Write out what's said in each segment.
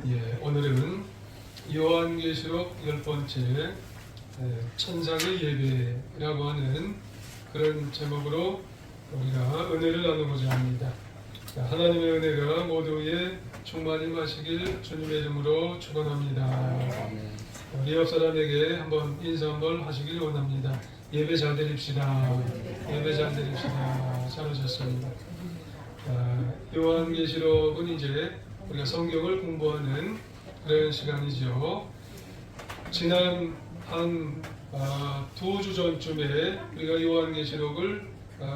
오늘은 요한계시록 10번째 천상의 예배라고 하는 그런 제목으로 우리가 은혜를 나누고자 합니다. 하나님의 은혜가 모두에 충만히 마시길 주님의 이름으로 축원합니다. 우리 옆 사람에게 한번 인사 한번 하시길 원합니다. 예배 잘 드립시다. 예배 잘 드립시다. 잘하셨습니다. 요한계시록은 이제 우리가 성경을 공부하는 그런 시간이죠. 지난 한 2주 전쯤에 우리가 요한계시록을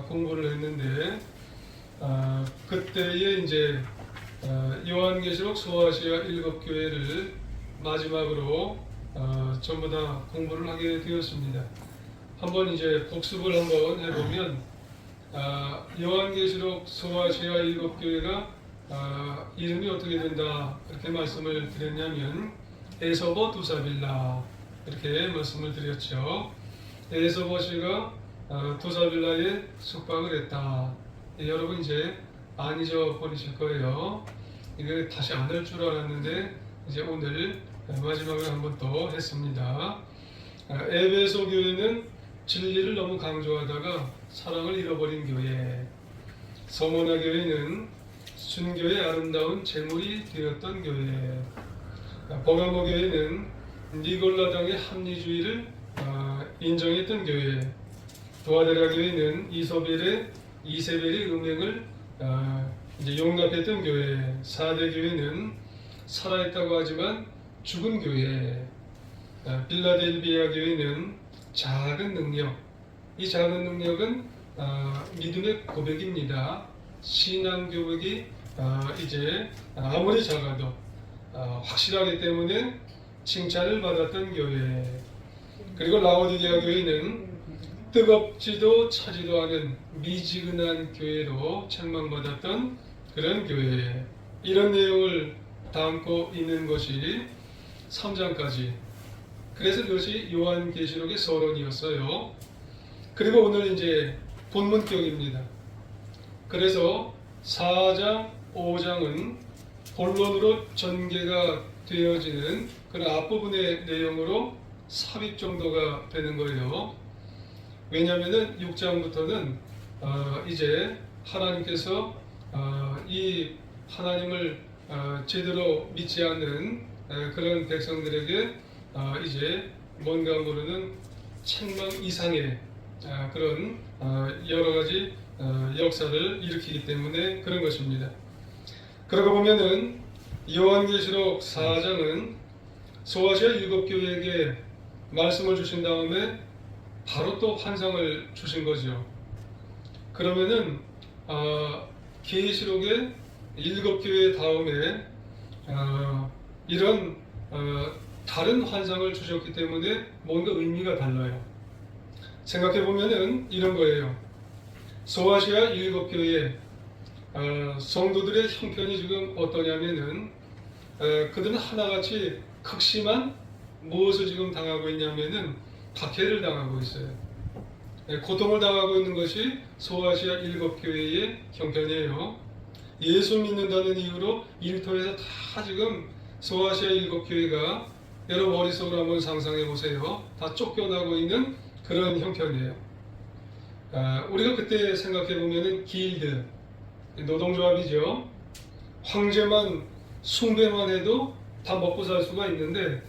공부를 했는데 그때에 이제 요한계시록 소아시아 7교회를 마지막으로 전부 다 공부를 하게 되었습니다. 한번 이제 복습을 한번 해보면 요한계시록 소아시아 7교회가 이름이 어떻게 된다 이렇게 말씀을 드렸냐면 에서버 두사빌라 이렇게 말씀을 드렸죠. 에서버시가 두사빌라에 숙박을 했다. 여러분 이제 안 잊어버리실 거예요. 이거 다시 안 할 줄 알았는데 이제 오늘 마지막으로 한번 또 했습니다. 에베소 교회는 진리를 너무 강조하다가 사랑을 잃어버린 교회. 서머나 교회는 순교의 아름다운 제물이 되었던 교회. 버가모 교회는 니골라당의 합리주의를 인정했던 교회. 도아데라 교회는 이세벨의 음행을 이제 용납했던 교회. 사대 교회는 살아있다고 하지만 죽은 교회. 빌라델비아 교회는 작은 능력. 이 작은 능력은 믿음의 고백입니다. 신앙 교육이 이제 아무리 작아도 확실하기 때문에 칭찬을 받았던 교회. 그리고 라오디게아 교회는 뜨겁지도 차지도 않은 미지근한 교회로 책망받았던 그런 교회. 이런 내용을 담고 있는 것이 3장까지. 그래서 그것이 요한계시록의 서론이었어요. 그리고 오늘 이제 본문격입니다. 그래서 4장, 5장은 본론으로 전개가 되어지는 그런 앞부분의 내용으로 삽입 정도가 되는 거예요. 왜냐하면 6장부터는 이제 하나님께서 이 하나님을 제대로 믿지 않는 그런 백성들에게 이제 뭔가 모르는 책망 이상의 그런 여러 가지 역사를 일으키기 때문에 그런 것입니다. 그러고 보면은 요한계시록 4장은 소아시아 7교회에게 말씀을 주신 다음에 바로 또 환상을 주신 거죠. 그러면은 계시록의 7교회 다음에 이런 다른 환상을 주셨기 때문에 뭔가 의미가 달라요. 생각해 보면은 이런 거예요. 소아시아 7교회 성도들의 형편이 지금 어떠냐면은 그들은 하나같이 극심한 무엇을 지금 당하고 있냐면은 박해를 당하고 있어요. 고통을 당하고 있는 것이 소아시아 7교회의 형편이에요. 예수 믿는다는 이유로 일터에서 다 지금 소아시아 7교회가 여러분 머릿속으로 한번 상상해 보세요. 다 쫓겨나고 있는 그런 형편이에요. 우리가 그때 생각해 보면은 길드, 노동조합이죠. 황제만 숭배만 해도 다 먹고 살 수가 있는데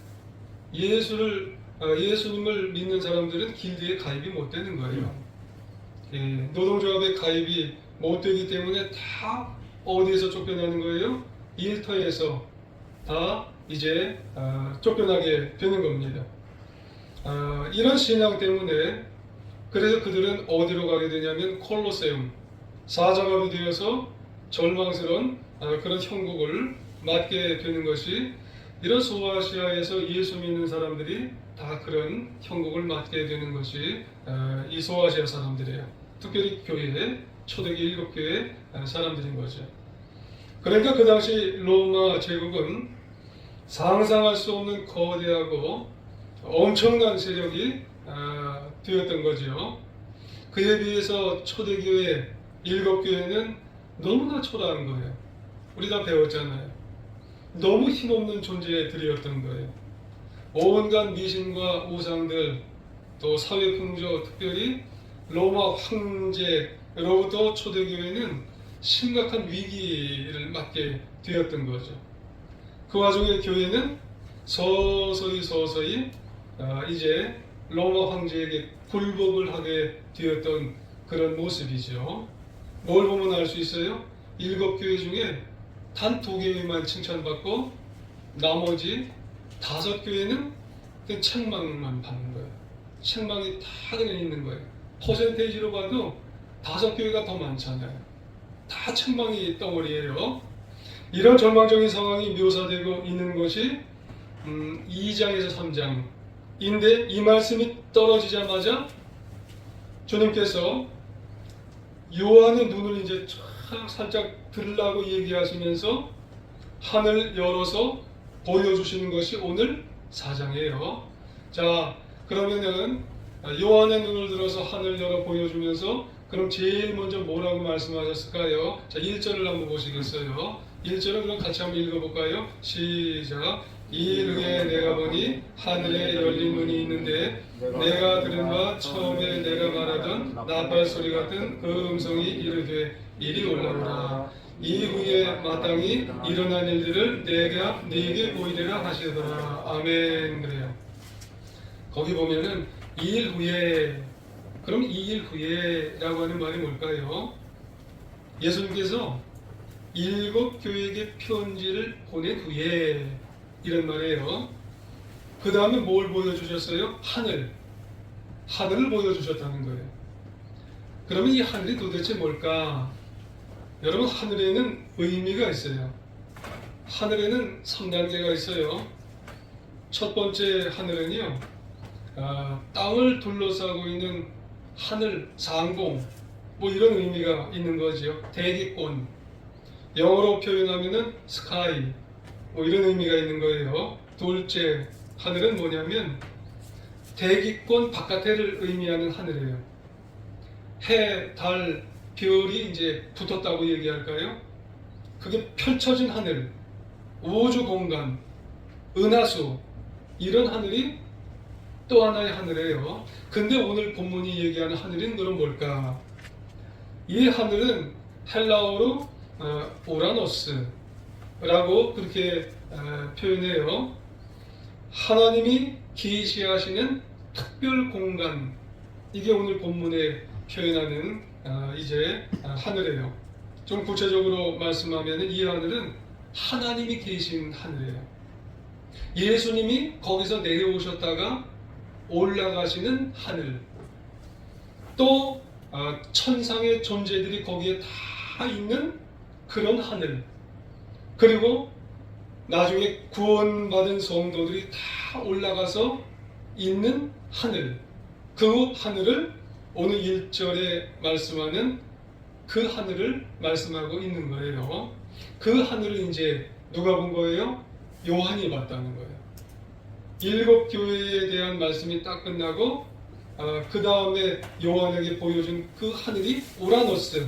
예수님을 믿는 사람들은 길드에 가입이 못 되는 거예요. 노동조합에 가입이 못 되기 때문에 다 어디에서 쫓겨나는 거예요? 일터에서 다 이제 쫓겨나게 되는 겁니다. 이런 신앙 때문에 그래서 그들은 어디로 가게 되냐면 콜로세움, 사자갑이 되어서 절망스러운 그런 형국을 맞게 되는 것이 이런 소아시아에서 예수 믿는 사람들이 다 그런 형국을 맞게 되는 것이 이 소아시아 사람들이에요. 특별히 교회, 초대기 7교회 사람들인 거죠. 그러니까 그 당시 로마 제국은 상상할 수 없는 거대하고 엄청난 세력이 되었던 거죠. 그에 비해서 초대교회 7교회는 너무나 초라한 거예요. 우리 다 배웠잖아요. 너무 힘없는 존재들이었던 거예요. 온갖 미신과 우상들, 또 사회 풍조, 특별히 로마 황제로부터 초대교회는 심각한 위기를 맞게 되었던 거죠. 그 와중에 교회는 서서히 이제 로마 황제에게 굴복을 하게 되었던 그런 모습이죠. 뭘 보면 알 수 있어요? 7교회 중에 단 2교회만 칭찬받고 나머지 5교회는 그 책망만 받는 거예요. 책망이 다 그냥 있는 거예요. 퍼센테이지로 봐도 5교회가 더 많잖아요. 다 책망이 덩어리예요. 이런 절망적인 상황이 묘사되고 있는 것이 2장에서 3장인데, 이 말씀이 떨어지자마자 주님께서 요한의 눈을 이제 살짝 들라고 얘기하시면서 하늘 열어서 보여주시는 것이 오늘 4장이에요. 자, 그러면은 요한의 눈을 들어서 하늘 열어 보여주면서 그럼 제일 먼저 뭐라고 말씀하셨을까요? 자, 1절을 한번 보시겠어요? 1절을 그럼 같이 한번 읽어볼까요? 시작. 이일 후에 내가 보니 하늘에 열린 문이 있는데 내가 들은 바 처음에 내가 말하던 나팔 소리 같은 그 음성이 이르되 이리 올라오라. 이후에 마땅히 일어난 일들을 내가 네게 보이리라 하시더라. 아멘. 그래요. 거기 보면은 2일 후에, 그럼 2일 후에라고 하는 말이 뭘까요? 예수님께서 7교회에게 편지를 보낸 후에 이런 말이에요. 그 다음에 뭘 보여주셨어요? 하늘을 보여주셨다는 거예요. 그러면 이 하늘이 도대체 뭘까? 여러분, 하늘에는 의미가 있어요. 하늘에는 3단계가 있어요. 첫 번째 하늘은요, 땅을 둘러싸고 있는 하늘, 상공, 뭐 이런 의미가 있는 거죠. 대기권, 영어로 표현하면은 sky, 뭐 이런 의미가 있는 거예요. 둘째 하늘은 뭐냐면 대기권 바깥에를 의미하는 하늘이에요. 해, 달, 별이 이제 붙었다고 얘기할까요? 그게 펼쳐진 하늘, 우주 공간, 은하수, 이런 하늘이 또 하나의 하늘이에요. 근데 오늘 본문이 얘기하는 하늘은 그럼 뭘까? 이 하늘은 헬라어로 오라노스라고 그렇게 표현해요. 하나님이 계시하시는 특별 공간, 이게 오늘 본문에 표현하는 이제 하늘이에요. 좀 구체적으로 말씀하면 이 하늘은 하나님이 계신 하늘이에요. 예수님이 거기서 내려오셨다가 올라가시는 하늘, 또 천상의 존재들이 거기에 다 있는 그런 하늘, 그리고 나중에 구원받은 성도들이 다 올라가서 있는 하늘, 그 하늘을 오늘 1절에 말씀하는 그 하늘을 말씀하고 있는 거예요. 그 하늘을 이제 누가 본 거예요? 요한이 봤다는 거예요. 7교회에 대한 말씀이 딱 끝나고 그 다음에 요한에게 보여준 그 하늘이 우라노스,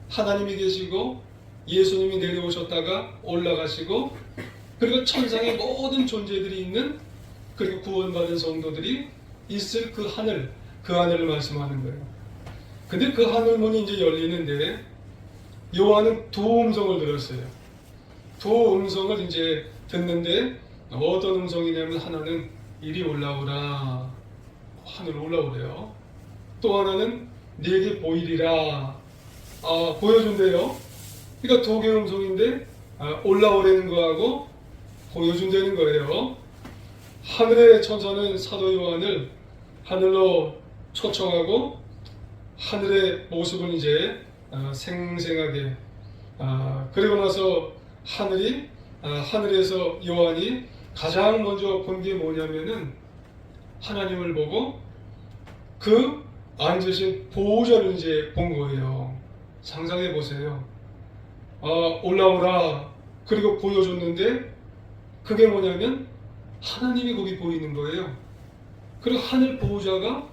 하나님이 계시고 예수님이 내려오셨다가 올라가시고, 그리고 천상의 모든 존재들이 있는, 그리고 구원받은 성도들이 있을 그 하늘, 그 하늘을 말씀하는 거예요. 근데 그 하늘 문이 이제 열리는데 요한은 두 음성을 들었어요. 두 음성을 이제 듣는데 어떤 음성이냐면, 하나는 이리 올라오라, 하늘 올라오래요. 또 하나는 네게 보이리라, 보여준대요. 그러니까 두 개의 음성인데 올라오라는 거하고 보여준다는 거예요. 하늘의 천사는 사도 요한을 하늘로 초청하고 하늘의 모습을 이제 생생하게, 그리고 나서 하늘에서 요한이 가장 먼저 본 게 뭐냐면은 하나님을 보고 그 앉으신 보호자를 이제 본 거예요. 상상해 보세요. 올라오라, 그리고 보여줬는데 그게 뭐냐면 하나님이 거기 보이는 거예요. 그리고 하늘 보호자가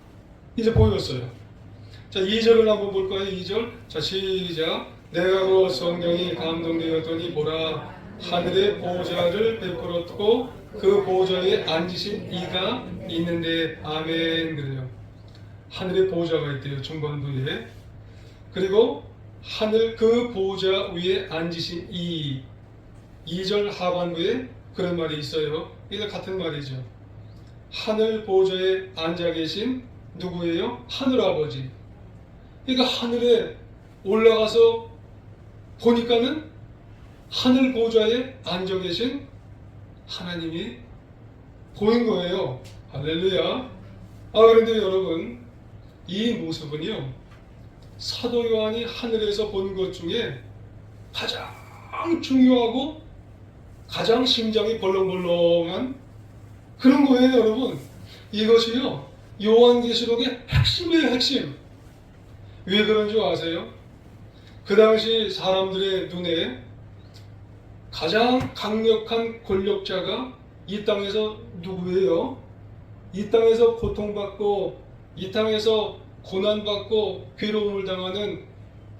이제 보였어요. 자, 2절을 한번 볼까요? 2절. 자, 시작. 내가 곧 성령이 감동되었더니 보라, 하늘의 보좌를 베풀었고 그 보좌에 앉으신 이가 있는데 아멘. 그래요. 하늘의 보좌가 있대요. 중반부에. 그리고 하늘 그 보좌 위에 앉으신 이 2절 하반부에 그런 말이 있어요. 이게 같은 말이죠. 하늘 보좌에 앉아 계신 누구예요? 하늘아버지. 그러니까 하늘에 올라가서 보니까는 하늘 보좌에 앉아 계신 하나님이 보인 거예요. 할렐루야. 그런데 여러분, 이 모습은요, 사도 요한이 하늘에서 본 것 중에 가장 중요하고 가장 심장이 벌렁벌렁한 그런 거예요, 여러분. 이것이요, 요한계시록의 핵심이에요, 핵심. 왜 그런 줄 아세요? 그 당시 사람들의 눈에 가장 강력한 권력자가 이 땅에서 누구예요? 이 땅에서 고통받고 이 땅에서 고난받고 괴로움을 당하는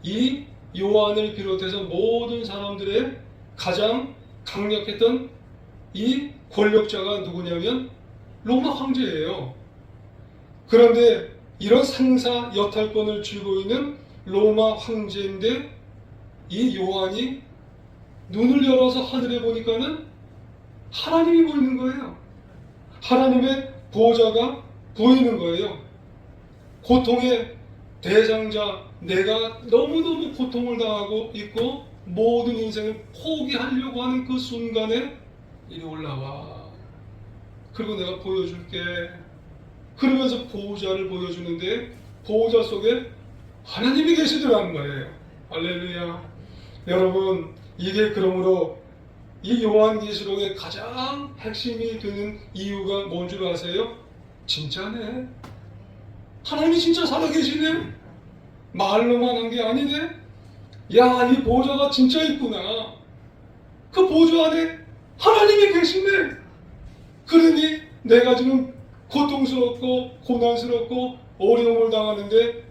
이 요한을 비롯해서 모든 사람들의 가장 강력했던 이 권력자가 누구냐면 로마 황제예요. 그런데 이런 상사 여탈권을 쥐고 있는 로마 황제인데 이 요한이 눈을 열어서 하늘에 보니까는 하나님이 보이는 거예요. 하나님의 보좌가 보이는 거예요. 고통의 대상자, 내가 너무너무 고통을 당하고 있고 모든 인생을 포기하려고 하는 그 순간에 이리 올라와. 그리고 내가 보여줄게. 그러면서 보호자를 보여주는데 보호자 속에 하나님이 계시더라는 거예요. 할렐루야. 여러분, 이게 그러므로 이 요한계시록의 가장 핵심이 되는 이유가 뭔 줄 아세요? 진짜네. 하나님이 진짜 살아계시네. 말로만 한 게 아니네. 야, 이 보좌가 진짜 있구나. 그 보좌 안에 하나님이 계시네. 그러니 내가 지금 고통스럽고 고난스럽고 어려움을 당하는데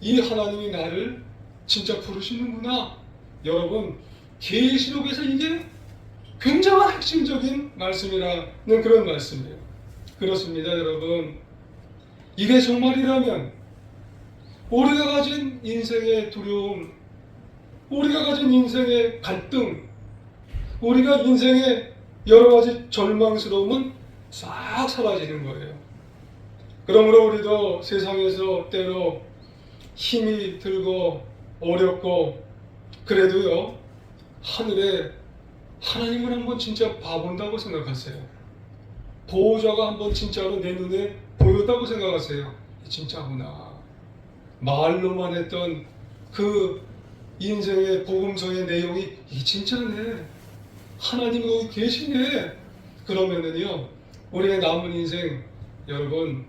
이 하나님이 나를 진짜 부르시는구나. 여러분, 계시록에서 이게 굉장한 핵심적인 말씀이라는 그런 말씀이에요. 그렇습니다, 여러분. 이게 정말이라면 우리가 가진 인생의 두려움, 우리가 가진 인생의 갈등, 우리가 인생의 여러 가지 절망스러움은 싹 사라지는 거예요. 그러므로 우리도 세상에서 때로 힘이 들고 어렵고 그래도요, 하늘에 하나님을 한번 진짜 봐본다고 생각하세요. 보호자가 한번 진짜로 내 눈에 보였다고 생각하세요. 진짜구나. 말로만 했던 그 인생의 복음서의 내용이 이 진짜네. 하나님 거기 계시네. 그러면은요, 우리의 남은 인생, 여러분,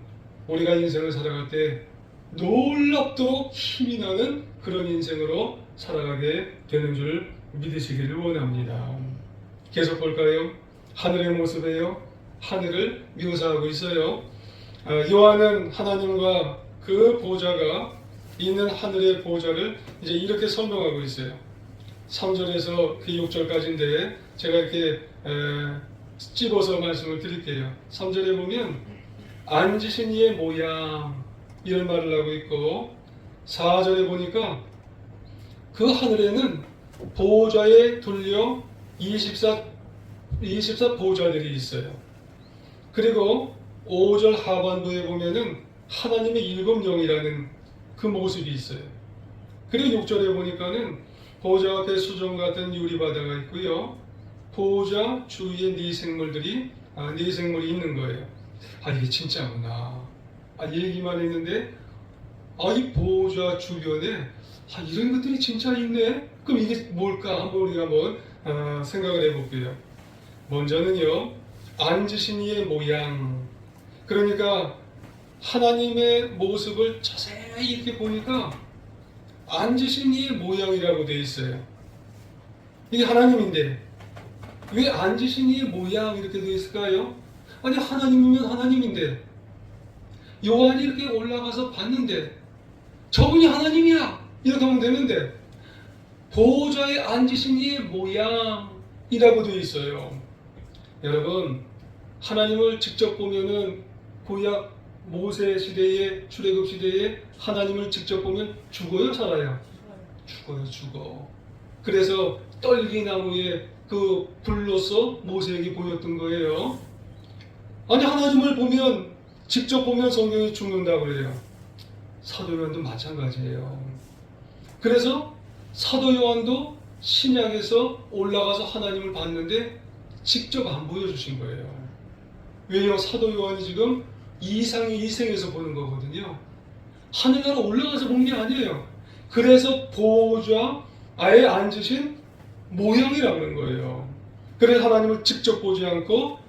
우리가 인생을 살아갈 때 놀랍도록 힘이 나는 그런 인생으로 살아가게 되는 줄 믿으시기를 원합니다. 계속 볼까요? 하늘의 모습이에요. 하늘을 묘사하고 있어요. 요한은 하나님과 그 보좌가 있는 하늘의 보좌를 이제 이렇게 설명하고 있어요. 3절에서 그 6절까지인데 제가 이렇게 찝어서 말씀을 드릴게요. 3절에 보면 앉으신 이의 모양 이런 말을 하고 있고 4절에 보니까 그 하늘에는 보좌에 둘려 24 보좌들이 있어요. 그리고 5절 하반부에 보면은 하나님의 일곱 영이라는 그 모습이 있어요. 그리고 6절에 보니까는 보좌 앞에 수정 같은 유리바다가 있고요. 보좌 주위에 네 생물이 있는 거예요. 이게 진짜구나. 얘기만 했는데 이 보좌 주변에 이런 것들이 진짜 있네. 그럼 이게 뭘까? 우리가 한번 생각을 해볼게요. 먼저는요, 앉으신 이의 모양. 그러니까 하나님의 모습을 자세히 이렇게 보니까 앉으신 이의 모양이라고 되어 있어요. 이게 하나님인데 왜 앉으신 이의 모양 이렇게 되어 있을까요? 아니, 하나님이면 하나님인데 요한이 이렇게 올라가서 봤는데 저분이 하나님이야 이렇게 하면 되는데 보좌에 앉으신 이의 모양, 이라고 되어 있어요. 여러분, 하나님을 직접 보면은 구약 모세 시대에, 출애굽 시대에 하나님을 직접 보면 죽어요, 살아요? 죽어요, 죽어. 그래서 떨기나무에 그 불로서 모세에게 보였던 거예요. 아니, 하나님을 보면, 직접 보면 성경이 죽는다고 그래요. 사도 요한도 마찬가지예요. 그래서 사도 요한도 신약에서 올라가서 하나님을 봤는데 직접 안 보여주신 거예요. 왜요? 사도 요한이 지금 이생에서 보는 거거든요. 하늘나라 올라가서 본 게 아니에요. 그래서 보좌에 앉으신 모양이라고 하는 거예요. 그래서 하나님을 직접 보지 않고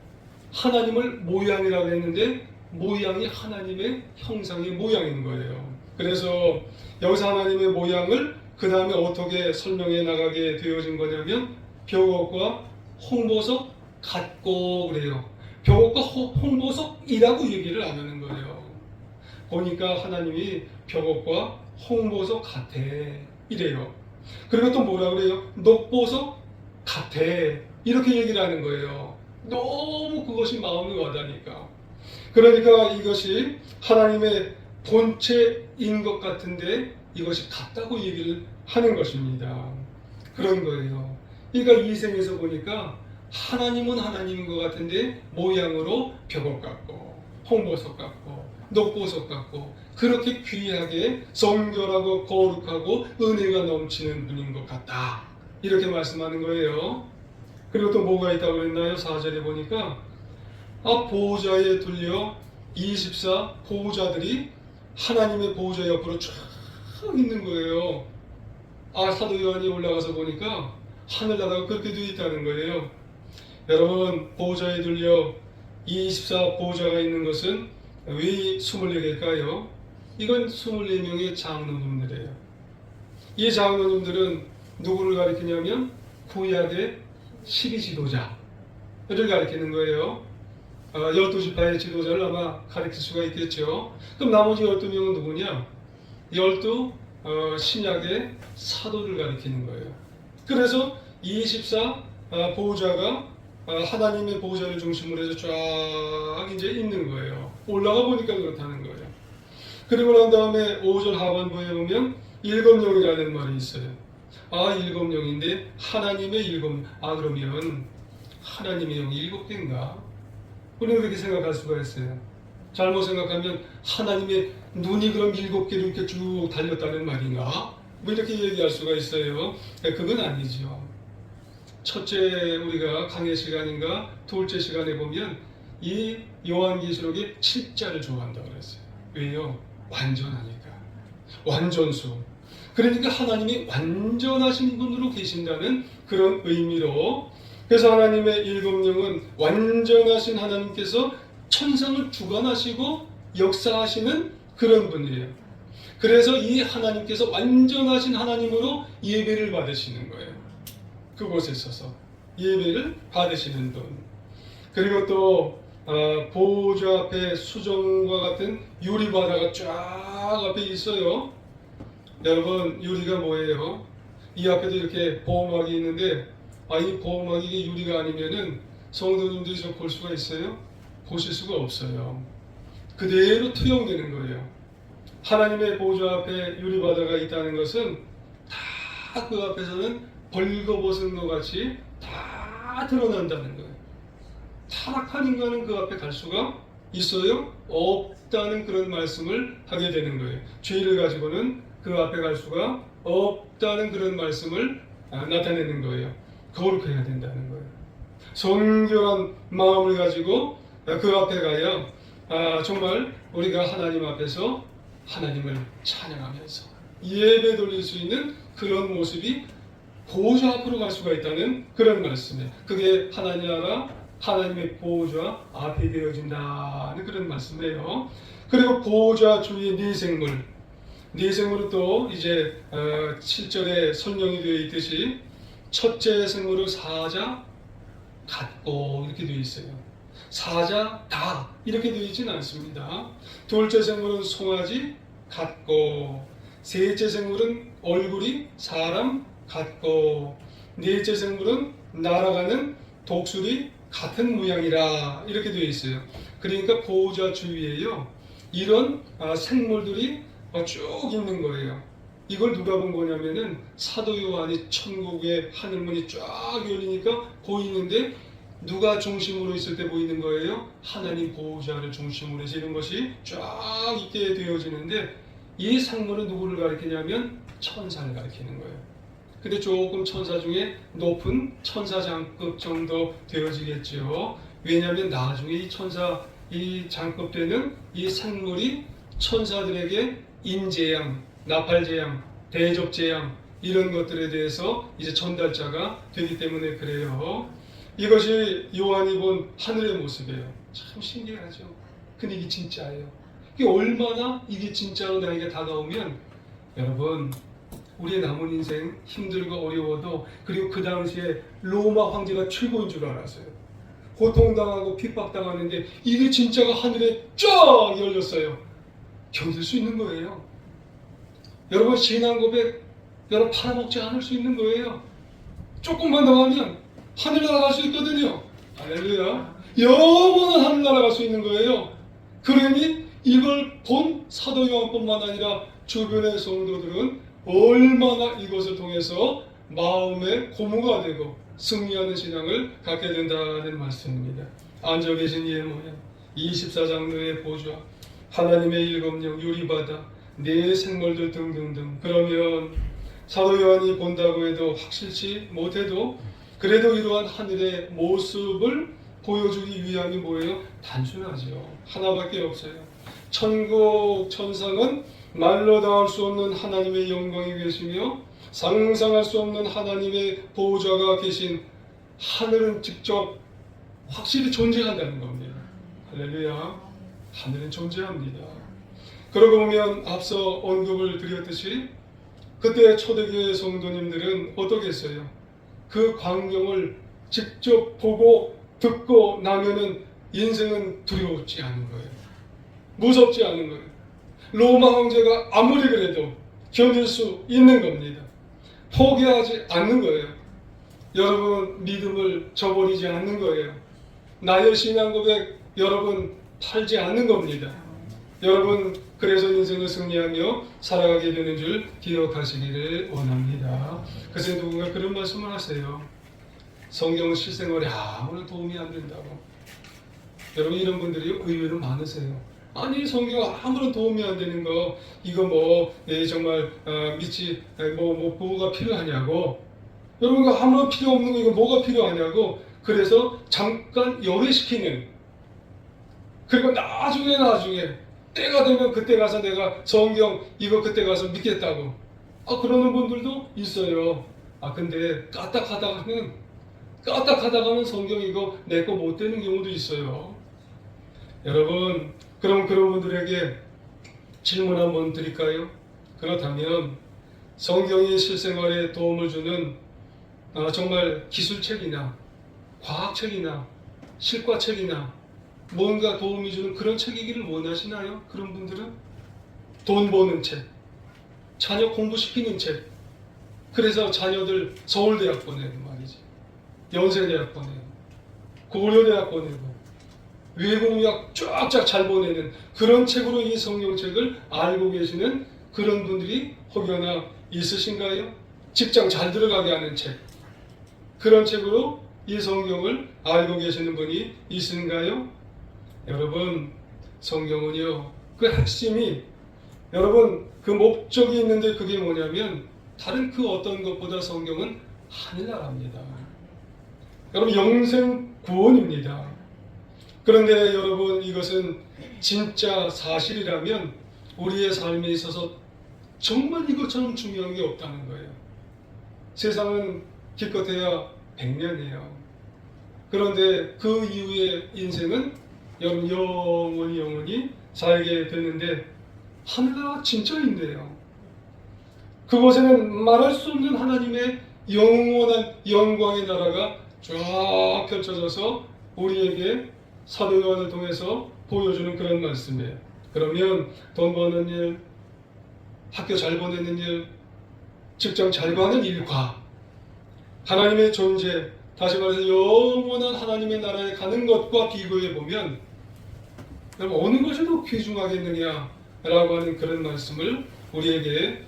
하나님을 모양이라고 했는데 모양이 하나님의 형상의 모양인 거예요. 그래서 여기서 하나님의 모양을 그 다음에 어떻게 설명해 나가게 되어진 거냐면 벽옥과 홍보석 같고 그래요. 벽옥과 홍보석이라고 얘기를 안 하는 거예요. 보니까 하나님이 벽옥과 홍보석 같아 이래요. 그리고 또 뭐라 그래요? 녹보석 같아 이렇게 얘기를 하는 거예요. 너무 그것이 마음이 와닿으니까. 그러니까 이것이 하나님의 본체인 것 같은데 이것이 같다고 얘기를 하는 것입니다. 그런 거예요. 그러니까 이생에서 보니까 하나님은 하나님인 것 같은데 모양으로 벽옥 같고 홍보석 같고 녹보석 같고 그렇게 귀하게 성결하고 거룩하고 은혜가 넘치는 분인 것 같다. 이렇게 말씀하는 거예요. 그리고 또 뭐가 있다고 했나요? 4절에 보니까 보호자에 둘려 24 보호자들이 하나님의 보호자 옆으로 쫙 있는 거예요. 사도 요한이 올라가서 보니까 하늘나라가 그렇게 되어 있다는 거예요. 여러분, 보호자에 둘려 24 보호자가 있는 것은 왜 24개일까요? 이건 24명의 장로님들이에요. 이 장로님들은 누구를 가리키냐면 구약의 12지도자를 가리키는 거예요. 12지파의 지도자를 아마 가리킬 수가 있겠죠. 그럼 나머지 12명은 누구냐? 12 신약의 사도를 가리키는 거예요. 그래서 24 보호자가 하나님의 보호자를 중심으로 해서 쫙 이제 있는 거예요. 올라가 보니까 그렇다는 거예요. 그리고 난 다음에 5절 하반부에 보면 일곱령이라는 말이 있어요. 7명인데 하나님의 그러면 하나님의 영이 7개인가? 우리는 그렇게 생각할 수가 있어요. 잘못 생각하면 하나님의 눈이 그럼 7개로 이렇게 쭉 달렸다는 말인가? 뭐 이렇게 얘기할 수가 있어요. 그건 아니죠. 첫째 우리가 강의 시간인가 둘째 시간에 보면 이 요한계시록의 7자를 좋아한다고 그랬어요. 왜요? 완전하니까. 완전수. 그러니까 하나님이 완전하신 분으로 계신다는 그런 의미로 그래서 하나님의 7영은 완전하신 하나님께서 천상을 주관하시고 역사하시는 그런 분이에요. 그래서 이 하나님께서 완전하신 하나님으로 예배를 받으시는 거예요. 그곳에 있어서 예배를 받으시는 분. 그리고 또 보호자 앞에 수정과 같은 유리바다가 쫙 앞에 있어요. 여러분, 유리가 뭐예요? 이 앞에도 이렇게 보호막이 있는데 이 보호막이 유리가 아니면은 성도님들이 좀 볼 수가 있어요? 보실 수가 없어요. 그대로 투영되는 거예요. 하나님의 보호자 앞에 유리바다가 있다는 것은 다 그 앞에서는 벌거벗은 것 같이 다 드러난다는 거예요. 타락한 인간은 그 앞에 갈 수가 있어요? 없다는 그런 말씀을 하게 되는 거예요. 죄를 가지고는 그 앞에 갈 수가 없다는 그런 말씀을 나타내는 거예요. 거룩해야 된다는 거예요. 성결한 마음을 가지고 그 앞에 가야 정말 우리가 하나님 앞에서 하나님을 찬양하면서 예배 돌릴 수 있는 그런 모습이 보호자 앞으로 갈 수가 있다는 그런 말씀이에요. 그게 하나님 나라 하나님의 보호자 앞에 되어진다는 그런 말씀이에요. 그리고 보호자 주위의 네 생물은 또 이제 7절에 설명이 되어 있듯이 첫째 생물은 사자 같고 이렇게 되어 있어요. 사자 다 이렇게 되어 있지는 않습니다. 둘째 생물은 송아지 같고 셋째 생물은 얼굴이 사람 같고 넷째 생물은 날아가는 독수리 같은 모양이라 이렇게 되어 있어요. 그러니까 보호자 주위에요 이런 생물들이 쭉 있는 거예요. 이걸 누가 본 거냐면은 사도 요한이 천국의 하늘문이 쫙 열리니까 보이는데 누가 중심으로 있을 때 보이는 거예요? 하나님 보호자를 중심으로 해서 이런 것이 쫙 있게 되어지는데 이 생물은 누구를 가리키냐면 천사를 가리키는 거예요. 근데 조금 천사 중에 높은 천사장급 정도 되어지겠죠. 왜냐하면 나중에 이 천사 이 장급 되는 이 생물이 천사들에게 인재양, 나팔재양, 대접재양 이런 것들에 대해서 이제 전달자가 되기 때문에 그래요. 이것이 요한이 본 하늘의 모습이에요. 참 신기하죠. 근데 이게 진짜예요. 이게 얼마나 이게 진짜로 나에게 다가오면 여러분 우리의 남은 인생 힘들고 어려워도 그리고 그 당시에 로마 황제가 최고인 줄 알았어요. 고통당하고 핍박당하는데 이게 진짜가 하늘에 쫙 열렸어요. 견딜 수 있는 거예요. 여러분 신앙 고백 여러분 팔아먹지 않을 수 있는 거예요. 조금만 더 하면 하늘 날아갈 수 있거든요. 할렐루야. 영원한 하늘 날아갈 수 있는 거예요. 그러니 이걸 본 사도 요한뿐만 아니라 주변의 성도들은 얼마나 이것을 통해서 마음의 고무가 되고 승리하는 신앙을 갖게 된다는 말씀입니다. 앉아 계신 이의 모양 24장로의 보좌 하나님의 일곱 영 유리바다 네 생물들 등등등. 그러면 사도 요한이 본다고 해도 확실치 못해도 그래도 이러한 하늘의 모습을 보여주기 위함이 뭐예요? 단순하죠. 하나밖에 없어요. 천국 천상은 말로 닿을 수 없는 하나님의 영광이 계시며 상상할 수 없는 하나님의 보호자가 계신 하늘은 직접 확실히 존재한다는 겁니다. 할렐루야. 하늘은 존재합니다. 그러고 보면 앞서 언급을 드렸듯이 그때 초대교회 성도님들은 어떻게 했어요? 그 광경을 직접 보고 듣고 나면은 인생은 두려웠지 않은 거예요. 무섭지 않은 거예요. 로마 황제가 아무리 그래도 견딜 수 있는 겁니다. 포기하지 않는 거예요. 여러분 믿음을 저버리지 않는 거예요. 나의 신앙 고백 여러분 팔지 않는 겁니다. 여러분 그래서 인생을 승리하며 살아가게 되는 줄 기억하시기를 원합니다. 그래서 누군가 그런 말씀을 하세요. 성경 실생활에 아무런 도움이 안 된다고. 여러분 이런 분들이 의외로 많으세요. 아니 성경 아무런 도움이 안 되는 거 이거 정말 믿지 뭐가 필요하냐고. 여러분 이거 아무런 필요 없는 거 이거 뭐가 필요하냐고. 그래서 잠깐 열애시키는 그리고 나중에 때가 되면 그때 가서 내가 성경 이거 그때 가서 믿겠다고 그러는 분들도 있어요. 근데 까딱하다가는 성경 이거 내 거 못 되는 경우도 있어요. 여러분 그럼 그런 분들에게 질문 한번 드릴까요? 그렇다면 성경이 실생활에 도움을 주는 정말 기술책이나 과학책이나 실과책이나 뭔가 도움이 주는 그런 책이기를 원하시나요? 그런 분들은 돈 버는 책, 자녀 공부시키는 책. 그래서 자녀들 서울대학 보내고 말이지, 연세대학 보내고, 고려대학 보내고, 외국유학 쫙쫙 잘 보내는 그런 책으로 이 성경책을 알고 계시는 그런 분들이 혹여나 있으신가요? 직장 잘 들어가게 하는 책, 그런 책으로 이 성경을 알고 계시는 분이 있은가요? 여러분 성경은요 그 핵심이 여러분 그 목적이 있는데 그게 뭐냐면 다른 그 어떤 것보다 성경은 하늘나라입니다. 여러분 영생 구원입니다. 그런데 여러분 이것은 진짜 사실이라면 우리의 삶에 있어서 정말 이것처럼 중요한 게 없다는 거예요. 세상은 기껏해야 100년이에요. 그런데 그 이후의 인생은 여러분 영원히 살게 되는데 하늘나라 진짜인데요. 그곳에는 말할 수 없는 하나님의 영원한 영광의 나라가 쫙 펼쳐져서 우리에게 사도 요한을 통해서 보여주는 그런 말씀이에요. 그러면 돈 버는 일, 학교 잘 보내는 일, 직장 잘 가는 일과 하나님의 존재, 다시 말해서 영원한 하나님의 나라에 가는 것과 비교해 보면 어느 것이 더 귀중하겠느냐라고 하는 그런 말씀을 우리에게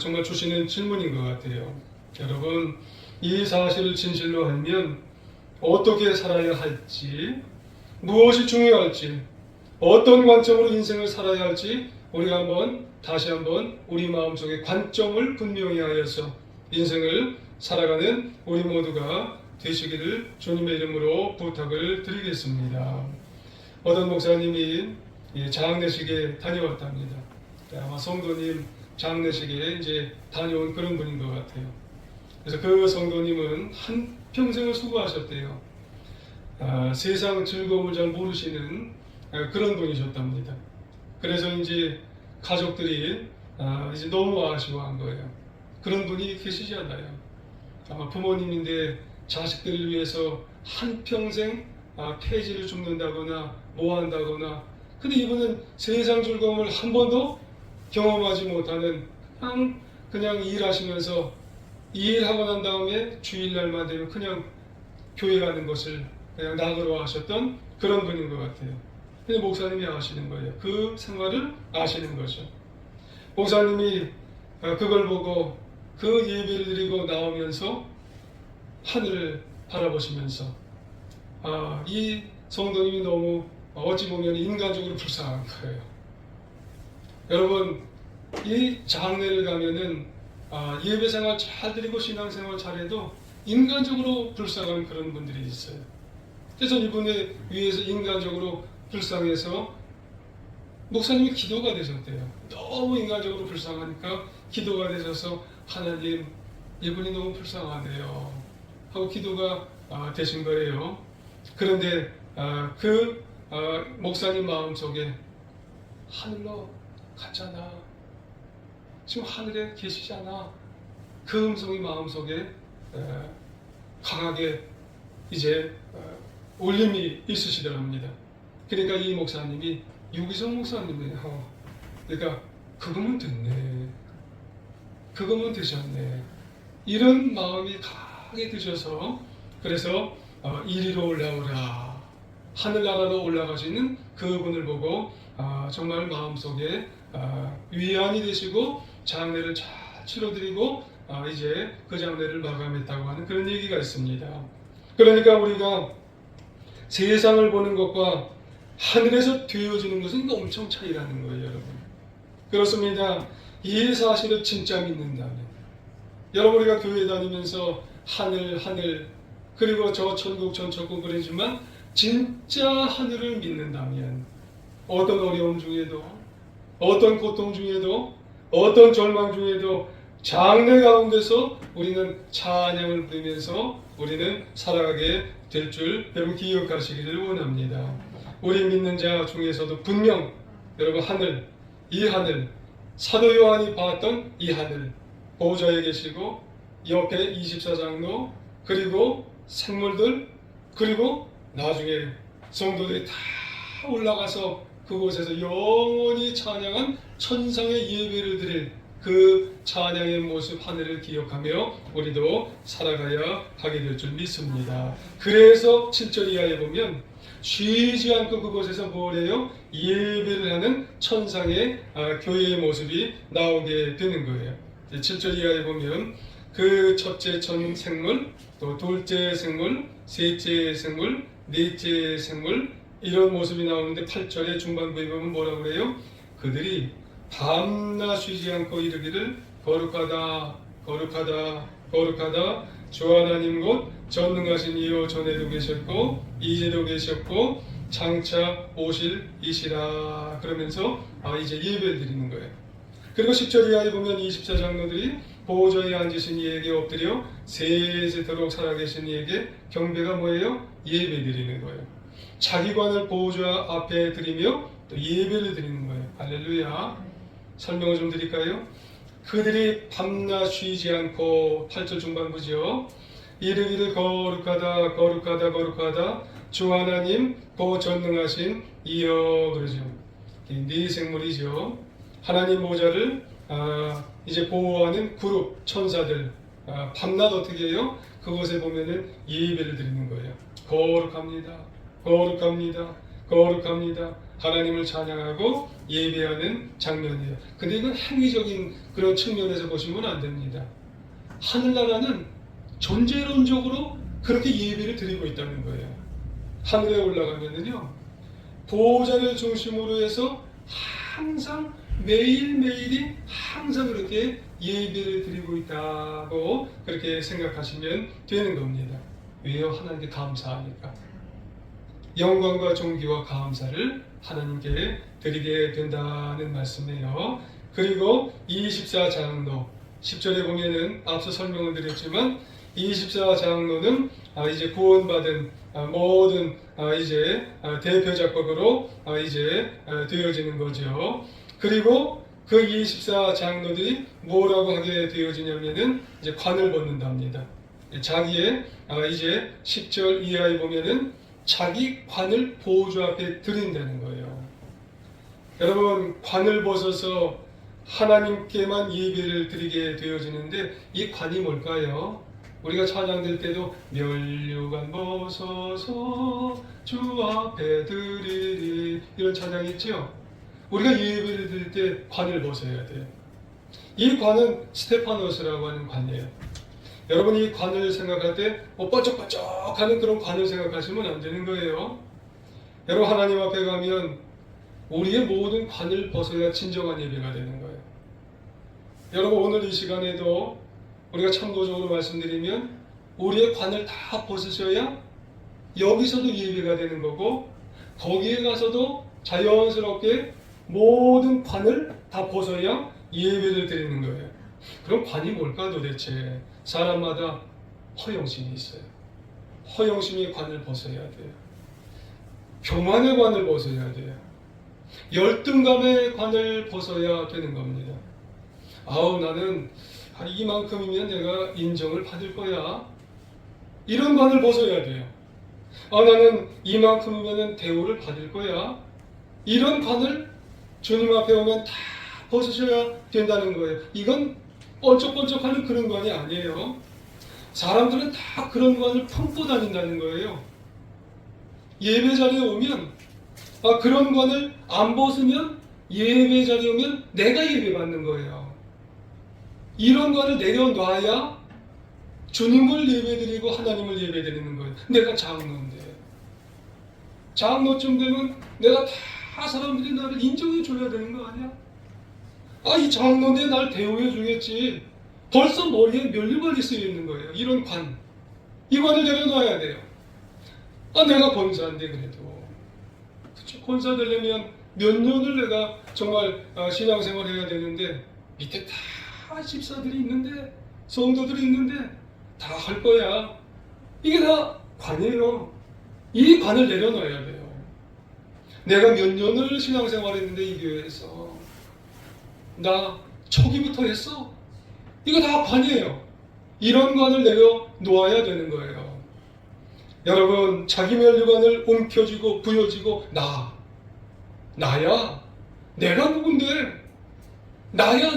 정말 주시는 질문인 것 같아요. 여러분, 이 사실을 진실로 알면 어떻게 살아야 할지, 무엇이 중요할지, 어떤 관점으로 인생을 살아야 할지 우리가 다시 한번 우리 마음속에 관점을 분명히 하여서 인생을 살아가는 우리 모두가 되시기를 주님의 이름으로 부탁을 드리겠습니다. 어떤 목사님이 장례식에 다녀왔답니다. 아마 성도님 장례식에 이제 다녀온 그런 분인 것 같아요. 그래서 그 성도님은 한 평생을 수고하셨대요. 세상 즐거움을 잘 모르시는 그런 분이셨답니다. 그래서 이제 가족들이 이제 너무 아쉬워한 거예요. 그런 분이 계시잖아요. 아마 부모님인데 자식들을 위해서 한 평생 폐지를 줍는다거나 뭐 한다거나, 근데 이분은 세상 즐거움을 한 번도 경험하지 못하는 그냥 일하시면서 일하고 난 다음에 주일날만 되면 그냥 교회 가는 것을 그냥 낙으로 하셨던 그런 분인 것 같아요. 근데 목사님이 아시는 거예요. 그 생활을 아시는 거죠. 목사님이 그걸 보고 그 예배를 드리고 나오면서 하늘을 바라보시면서 이 성도님이 너무 어찌 보면 인간적으로 불쌍한 거예요. 여러분, 이 장례를 가면은 예배생활 잘 드리고 신앙생활 잘해도 인간적으로 불쌍한 그런 분들이 있어요. 그래서 이분에 위해서 인간적으로 불쌍해서 목사님이 기도가 되셨대요. 너무 인간적으로 불쌍하니까 기도가 되셔서 하나님, 이분이 너무 불쌍하네요 하고 기도가 되신 거예요. 그런데 그 목사님 마음속에 하늘로 갔잖아, 지금 하늘에 계시잖아, 그 음성이 마음속에 강하게 이제 울림이 있으시더랍니다. 그러니까 이 목사님이 유기성 목사님이에요. 그러니까 그거면 됐네, 그거면 되셨네, 이런 마음이 강하게 드셔서 그래서 이리로 올라오라, 하늘나라로 올라가시는 그분을 보고 정말 마음속에 위안이 되시고 장례를 잘 치러드리고 이제 그 장례를 마감했다고 하는 그런 얘기가 있습니다. 그러니까 우리가 세상을 보는 것과 하늘에서 되어지는 것은 엄청 차이라는 거예요, 여러분. 그렇습니다. 이 사실을 진짜 믿는다면, 여러분, 우리가 교회 다니면서 하늘 그리고 저 천국 그러지만 진짜 하늘을 믿는다면 어떤 어려움 중에도, 어떤 고통 중에도, 어떤 절망 중에도 장래 가운데서 우리는 찬양을 부르면서 우리는 살아가게 될 줄 여러분 기억하시기를 원합니다. 우리 믿는 자 중에서도 분명 여러분 이 하늘, 사도 요한이 봤던 이 하늘, 보좌에 계시고 옆에 24장로 그리고 생물들, 그리고 나중에 성도들이 다 올라가서 그곳에서 영원히 찬양한 천상의 예배를 드릴 그 찬양의 모습 하늘을 기억하며 우리도 살아가야 하게 될 줄 믿습니다. 그래서 7절 이하에 보면 쉬지 않고 그곳에서 뭘 해요? 예배를 하는 천상의 교회의 모습이 나오게 되는 거예요. 7절 이하에 보면 그 첫째 생물, 또 둘째 생물, 셋째 생물, 넷째 생물, 이런 모습이 나오는데 8절의 중반부에 보면 뭐라고 그래요? 그들이 밤낮 쉬지 않고 이르기를 거룩하다, 거룩하다, 거룩하다, 주 하나님 곧 전능하신 이여 전에도 계셨고 이제도 계셨고 장차 오실 이시라, 그러면서 이제 예배를 드리는 거예요. 그리고 10절 이하에 보면 24장로들이 보좌에 앉으신 이에게 엎드려 세세토록 살아계신 이에게 경배가 뭐예요? 예배 드리는 거예요. 자기 관을 보좌 앞에 드리며 또 예배를 드리는 거예요. 할렐루야. 설명을 좀 드릴까요? 그들이 밤낮 쉬지 않고 8절 중반부죠. 이르기를 거룩하다, 거룩하다, 거룩하다, 주 하나님 고 전능하신 이여, 그러죠. 네 생물이죠. 하나님 보좌를 이제 보호하는 그룹 천사들, 밤낮 어떻게 해요? 그곳에 보면은 예배를 드리는 거예요. 거룩합니다. 거룩합니다. 거룩합니다. 하나님을 찬양하고 예배하는 장면이에요. 근데 이건 행위적인 그런 측면에서 보시면 안 됩니다. 하늘나라는 존재론적으로 그렇게 예배를 드리고 있다는 거예요. 하늘에 올라가면은요, 보호자를 중심으로 해서 항상 매일매일이 항상 그렇게 예배를 드리고 있다고 그렇게 생각하시면 되는 겁니다. 왜요? 하나님께 감사하니까. 영광과 존귀와 감사를 하나님께 드리게 된다는 말씀이에요. 그리고 24장로 10절에 보면은 앞서 설명을 드렸지만 24장로는 이제 구원받은 모든 이제 대표 작곡으로 이제 되어지는 거죠. 그리고 그 24장로들이 뭐라고 하게 되어지냐면은 이제 관을 벗는답니다. 자기의 이제 10절 이하에 보면은 자기 관을 보호주 앞에 드린다는 거예요. 여러분, 관을 벗어서 하나님께만 예배를 드리게 되어지는데 이 관이 뭘까요? 우리가 찬양될 때도 면류관 벗어서 주 앞에 드리리 이런 찬양 있죠? 우리가 예배를 드릴 때 관을 벗어야 돼요. 이 관은 스테파노스라고 하는 관이에요. 여러분, 이 관을 생각할 때 번쩍번쩍하는 그런 관을 생각하시면 안 되는 거예요. 여러분, 하나님 앞에 가면 우리의 모든 관을 벗어야 진정한 예배가 되는 거예요. 여러분, 오늘 이 시간에도 우리가 참고적으로 말씀드리면 우리의 관을 다 벗으셔야 여기서도 예배가 되는 거고 거기에 가서도 자연스럽게 모든 관을 다 벗어야 예배를 드리는 거예요. 그럼 관이 뭘까 도대체? 사람마다 허영심이 있어요. 허영심의 관을 벗어야 돼요. 교만의 관을 벗어야 돼요. 열등감의 관을 벗어야 되는 겁니다. 나는 이만큼이면 내가 인정을 받을 거야. 이런 관을 벗어야 돼요. 나는 이만큼이면 대우를 받을 거야. 이런 관을 주님 앞에 오면 다 벗으셔야 된다는 거예요. 이건 번쩍번쩍하는 그런 관이 아니에요. 사람들은 다 그런 관을 품고 다닌다는 거예요. 예배 자리에 오면 그런 관을 안 벗으면 예배 자리에 오면 내가 예배 받는 거예요. 이런 관을 내려놔야 주님을 예배드리고 하나님을 예배드리는 거예요. 내가 장로인데 장로쯤 되면 내가 다 사람들이 나를 인정해 줘야 되는 거 아니야? 이 장로인데 날 대우해 주겠지. 벌써 머리에 면류관이 쓰여 있는 거예요. 이런 관. 이 관을 내려놔야 돼요. 내가 권사인데 그래도. 그쵸? 권사 되려면 몇 년을 내가 정말 신앙생활을 해야 되는데 밑에 다 집사들이 있는데 성도들이 있는데 다 할 거야. 이게 다 관이에요. 이 관을 내려놔야 돼요. 내가 몇 년을 신앙생활했는데 이 교회에서 나 초기부터 했어. 이거 다 관이에요. 이런 관을 내려놓아야 되는 거예요. 여러분, 자기 면류관을 움켜쥐고 부여지고 나야 내가 누군데 나야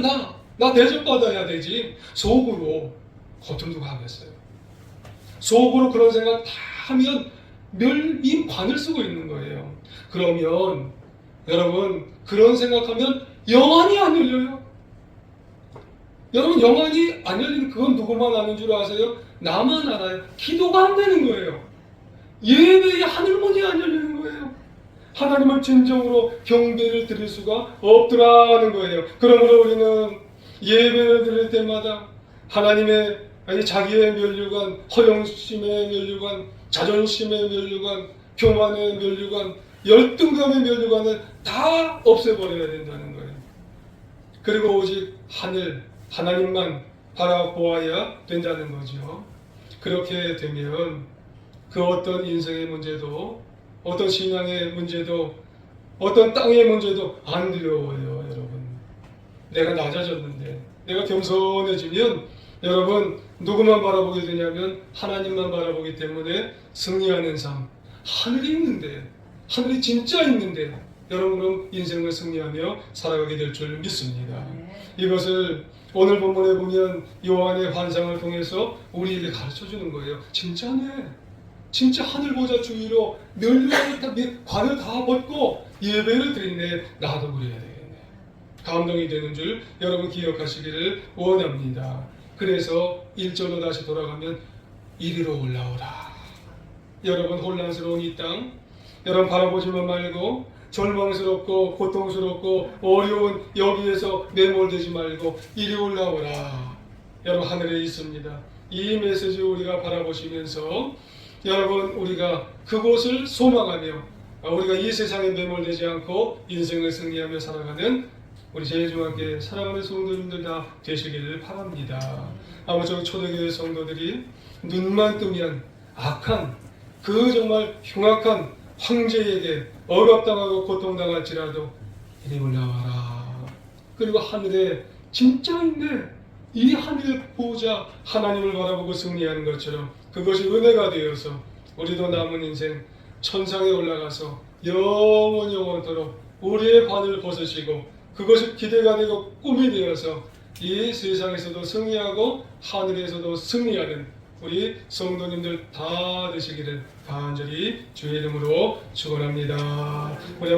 나 대접받아야 되지. 속으로 겉은 누가 하겠어요. 속으로 그런 생각 다 하면 이 관을 쓰고 있는 거예요. 그러면 여러분, 그런 생각하면 영안이 안 열려요. 여러분, 영안이 안 열리는 그건 누구만 아는 줄 아세요? 나만 알아요. 기도가 안 되는 거예요. 예배의 하늘문이 안 열리는 거예요. 하나님을 진정으로 경배를 드릴 수가 없더라는 거예요. 그러므로 우리는 예배를 드릴 때마다 하나님의 자기의 면류관, 허영심의 면류관, 자존심의 면류관, 교만의 면류관, 열등감의 면류관을 다 없애버려야 된다는 거예요. 그리고 오직 하나님만 바라보아야 된다는 거죠. 그렇게 되면 그 어떤 인생의 문제도, 어떤 신앙의 문제도, 어떤 땅의 문제도 안 두려워요, 여러분. 내가 낮아졌는데, 내가 겸손해지면 여러분, 누구만 바라보게 되냐면 하나님만 바라보기 때문에 승리하는 삶, 하늘이 있는데, 하늘이 진짜 있는데 여러분, 그럼 인생을 승리하며 살아가게 될 줄 믿습니다. 이것을 오늘 본문에 보면 요한의 환상을 통해서 우리에게 가르쳐 주는 거예요. 진짜네. 진짜 하늘 보좌 주위로 멸류관을 다 관을 다 벗고 예배를 드리네. 나도 그래야 되겠네. 감동이 되는 줄 여러분 기억하시기를 원합니다. 그래서 1절로 다시 돌아가면 이리로 올라오라. 여러분 혼란스러운 이 땅, 여러분 바라보지만 말고 절망스럽고 고통스럽고 어려운 여기에서 매몰되지 말고 이리 올라오라. 여러분 하늘에 있습니다. 이 메시지 우리가 바라보시면서 여러분 우리가 그곳을 소망하며 우리가 이 세상에 매몰되지 않고 인생을 승리하며 살아가는 우리 제일중앙교회 사랑하는 성도님들 다 되시기를 바랍니다. 아무쪼록 초대교회 성도들이 눈만 뜨면 악한 그 정말 흉악한 황제에게 억압당하고 고통당할지라도 이리 올라와라. 그리고 하늘에 진짜 있네. 이 하늘 보호자 하나님을 바라보고 승리하는 것처럼 그것이 은혜가 되어서 우리도 남은 인생 천상에 올라가서 영원토록 우리의 관을 벗으시고 그것이 기대가 되고 꿈이 되어서 이 세상에서도 승리하고 하늘에서도 승리하는 우리 성도님들 다 되시기를 간절히 주의 이름으로 축원합니다. 우리